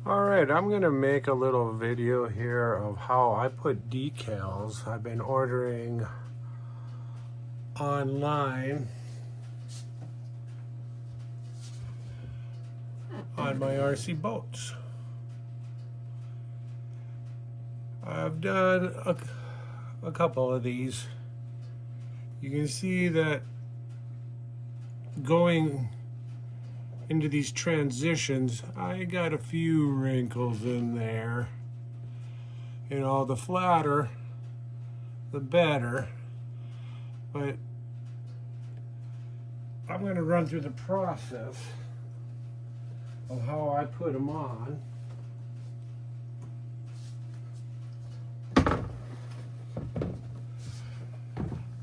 Alright, I'm going to make a little video here of how I put decals. I've been ordering online on my RC boats. I've done a couple of these. You can see that going into these transitions, I got a few wrinkles in there. You know, the flatter, the better. But I'm going to run through the process of how I put them on.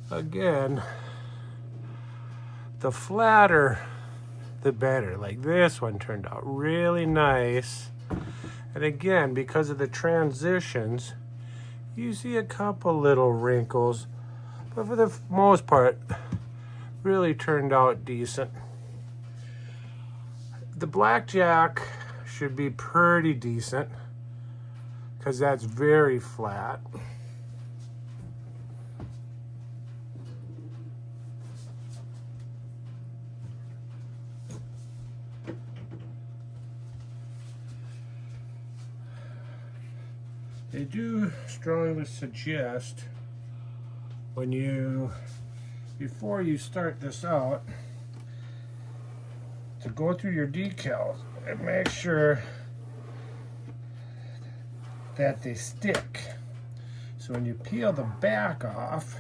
Again, the flatter, the better. Like this one turned out really nice. And again, because of the transitions, you see a couple little wrinkles, but for the most part, really turned out decent. The blackjack should be pretty decent because that's very flat. They do strongly suggest before you start this out, to go through your decals and make sure that they stick. So when you peel the back off,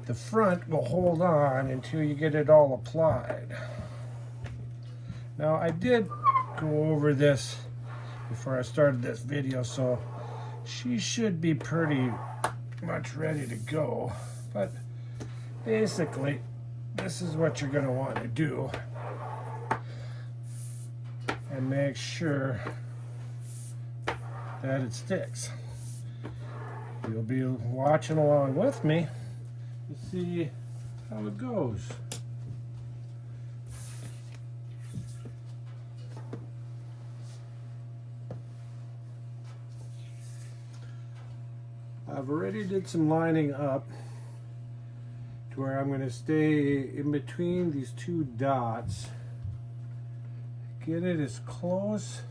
the front will hold on until you get it all applied. Now I did go over this before I started this video, so she should be pretty much ready to go. But basically, this is what you're going to want to do, and make sure that it sticks. You'll be watching along with me to see how it goes. I've already did some lining up to where I'm going to stay in between these two dots. Get it as close,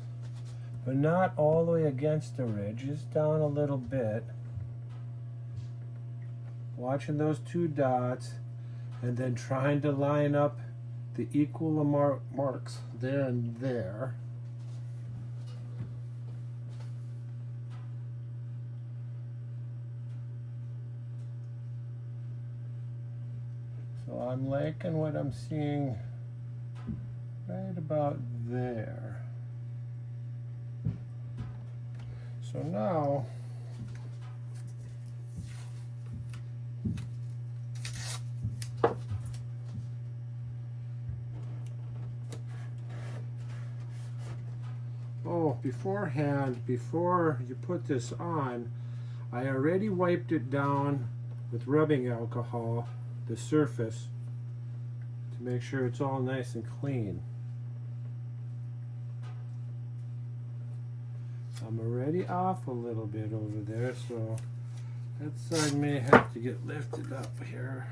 but not all the way against the ridge, just down a little bit. Watching those two dots and then trying to line up the equal marks there and there. So I'm liking what I'm seeing right about there. So now beforehand, before you put this on, I already wiped it down with rubbing alcohol, the surface, to make sure it's all nice and clean. I'm already off a little bit over there, so that side may have to get lifted up here.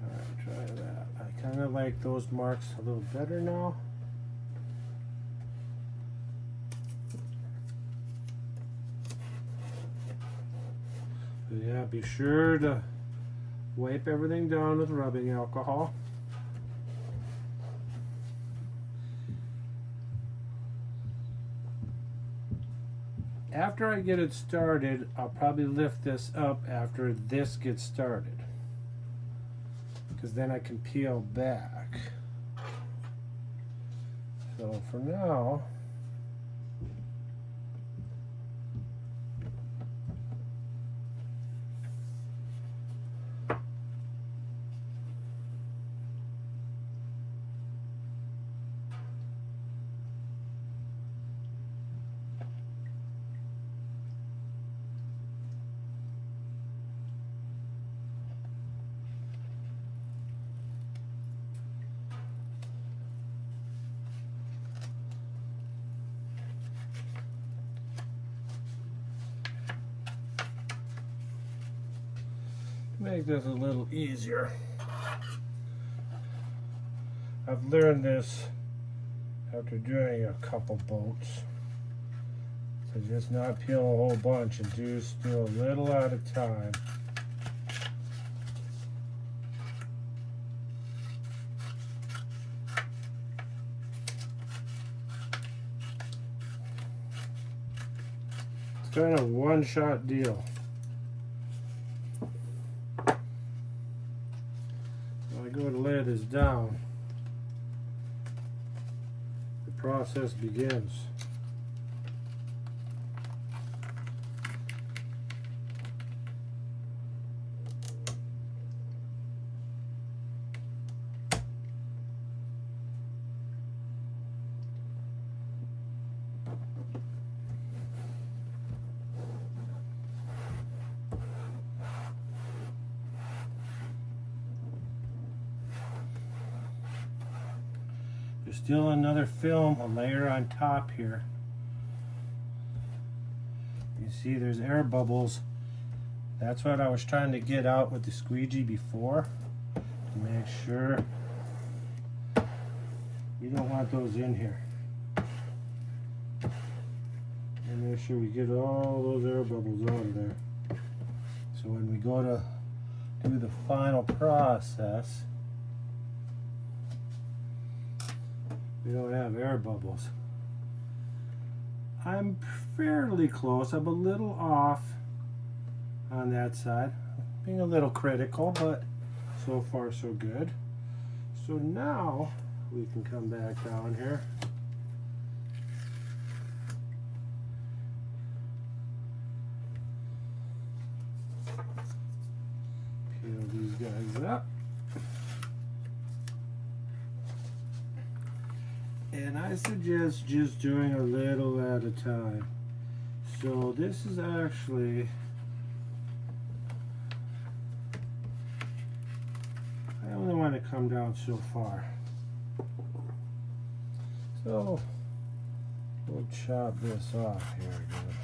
Alright, try that. I kind of like those marks a little better now. So yeah, be sure to wipe everything down with rubbing alcohol. After I get it started, I'll probably lift this up after this gets started, because then I can peel back. So for now, make this a little easier. I've learned this after doing a couple boats. So just not peel a whole bunch and just do a little at a time. It's kind of a one-shot deal. When I go to lay this down, the process begins. There's still another film, a layer on top here. You see there's air bubbles. That's what I was trying to get out with the squeegee before, to make sure you don't want those in here. And make sure we get all those air bubbles out of there. So when we go to do the final process, we don't have air bubbles. I'm fairly close. I'm a little off on that side. Being a little critical, but so far so good. So now we can come back down here. Peel these guys up. And I suggest just doing a little at a time. So this is actually, I only want to come down so far. So we'll chop this off here again.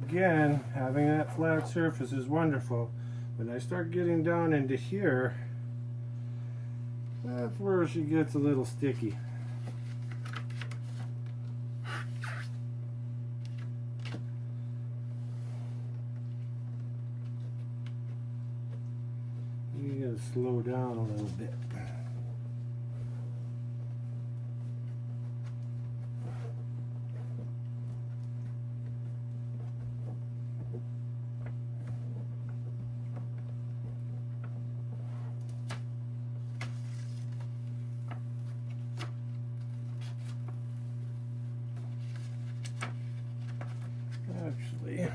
Again, having that flat surface is wonderful. When I start getting down into here, that's where she gets a little sticky. You gotta slow down a little bit. Actually,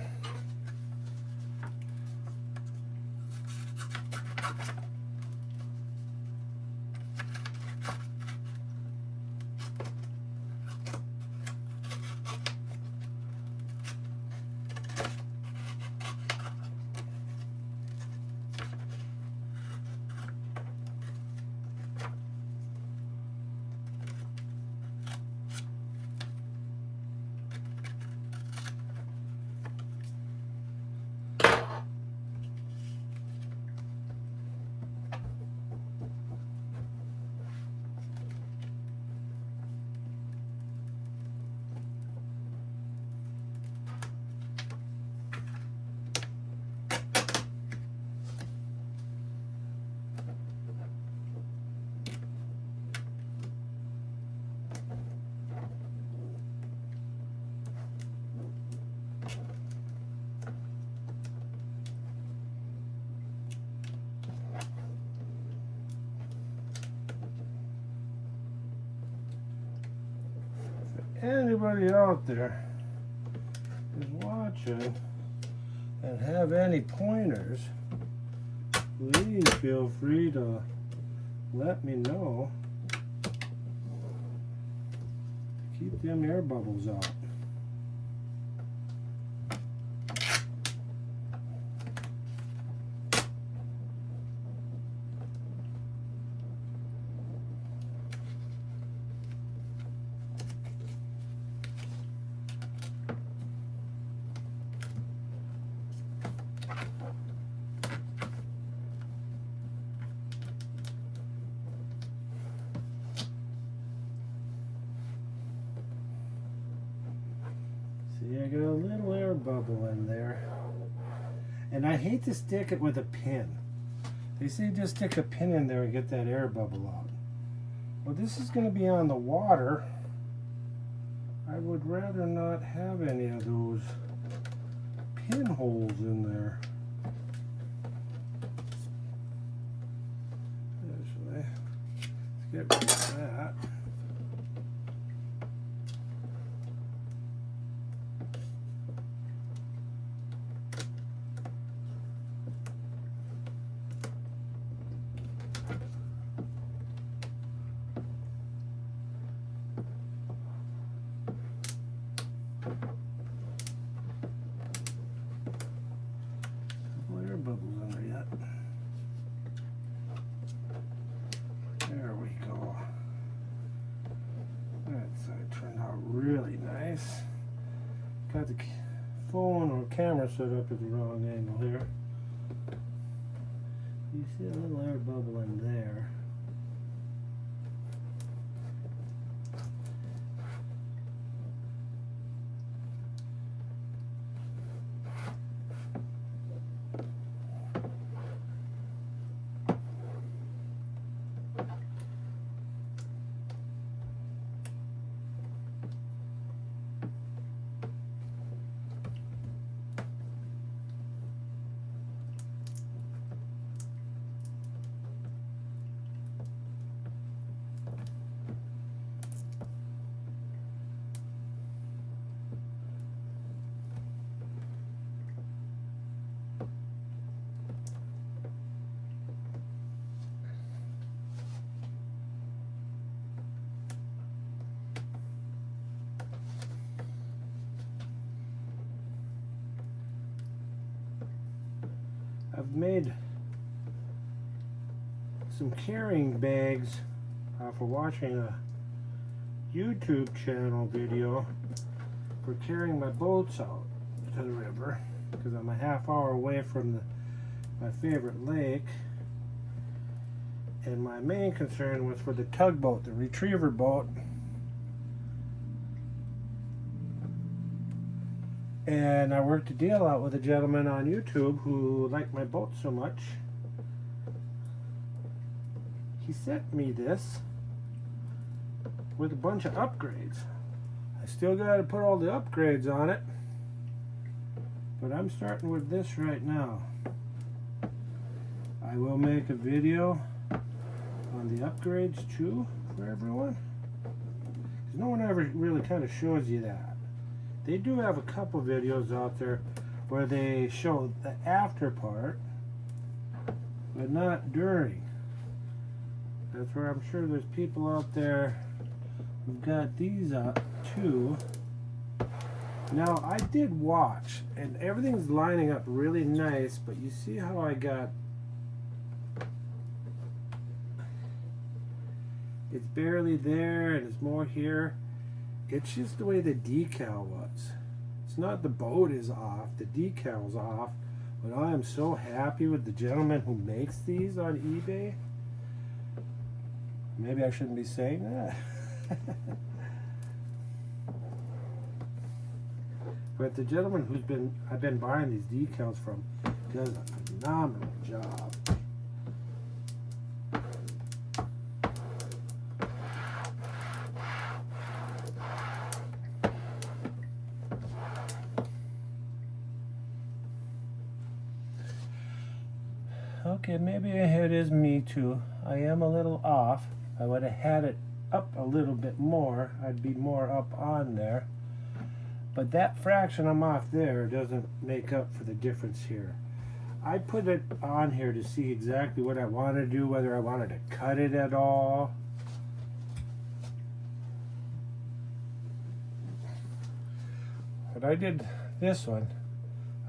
anybody out there is watching and have any pointers, please feel free to let me know. Keep them air bubbles out. See, I got a little air bubble in there. And I hate to stick it with a pin. They say just stick a pin in there and get that air bubble out. Well, this is going to be on the water. I would rather not have any of those pinholes in there. Actually, let's get rid of that. Bubbles under yet. There we go. That side turned out really nice. Got the phone or camera set up at the wrong angle here. You see a little air bubble in there. I've made some carrying bags for watching a YouTube channel video for carrying my boats out to the river, because I'm a half hour away from my favorite lake, and my main concern was for the tugboat, the retriever boat. And I worked a deal out with a gentleman on YouTube who liked my boat so much. He sent me this with a bunch of upgrades. I still got to put all the upgrades on it, but I'm starting with this right now. I will make a video on the upgrades too for everyone, because no one ever really kind of shows you that. They do have a couple videos out there where they show the after part, but not during. That's where I'm sure there's people out there who've got these up too. Now, I did watch, and everything's lining up really nice, but you see how I got... It's barely there, and it's more here. It's just the way the decal was. It's not the boat is off, the decal's off, but I am so happy with the gentleman who makes these on eBay. Maybe I shouldn't be saying that. But the gentleman I've been buying these decals from does a phenomenal job. Okay, maybe it is me too. I am a little off. I would have had it up a little bit more, I'd be more up on there. But that fraction I'm off there doesn't make up for the difference here. I put it on here to see exactly what I want to do, whether I wanted to cut it at all. But I did this one,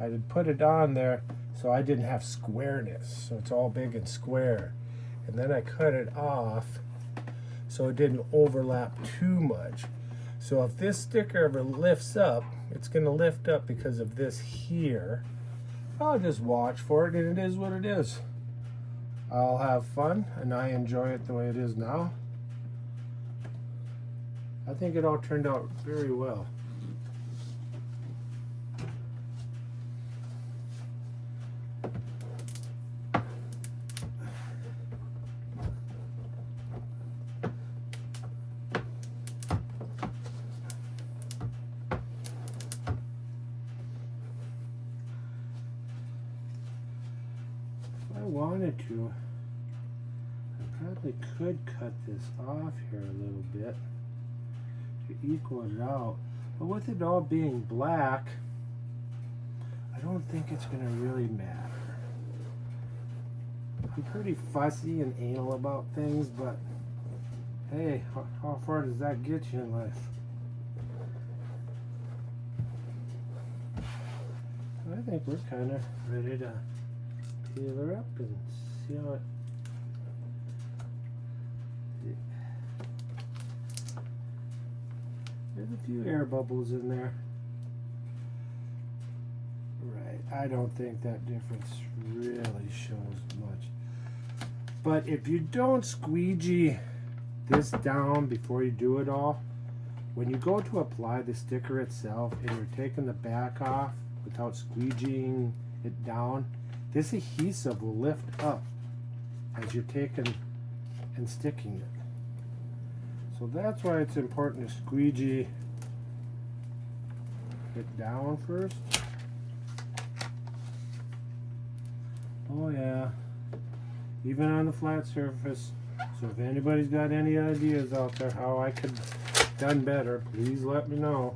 I did put it on there so I didn't have squareness, so it's all big and square. And then I cut it off so it didn't overlap too much. So if this sticker ever lifts up, it's going to lift up because of this here. I'll just watch for it, and it is what it is. I'll have fun, and I enjoy it the way it is now. I think it all turned out very well. If I wanted to, I probably could cut this off here a little bit to equal it out. But with it all being black, I don't think it's going to really matter. I'm pretty fussy and anal about things, but hey, how far does that get you in life? I think we're kind of ready to peel her up and see how it. There's a few air bubbles in there. Right, I don't think that difference really shows much. But if you don't squeegee this down before you do it all, when you go to apply the sticker itself and you're taking the back off without squeegeeing it down, this adhesive will lift up as you're taking and sticking it. So that's why it's important to squeegee it down first. Oh yeah, even on the flat surface. So if anybody's got any ideas out there how I could have done better, please let me know.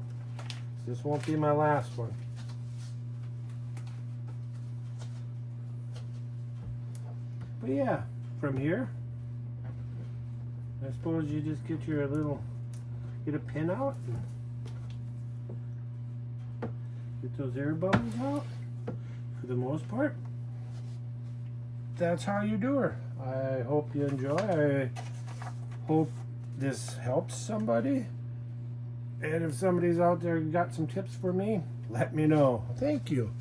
This won't be my last one. But yeah, from here, I suppose you just get your get a pin out and get those air bubbles out. For the most part, that's how you do her. I hope you enjoy. I hope this helps somebody. And if somebody's out there got some tips for me, let me know. Thank you.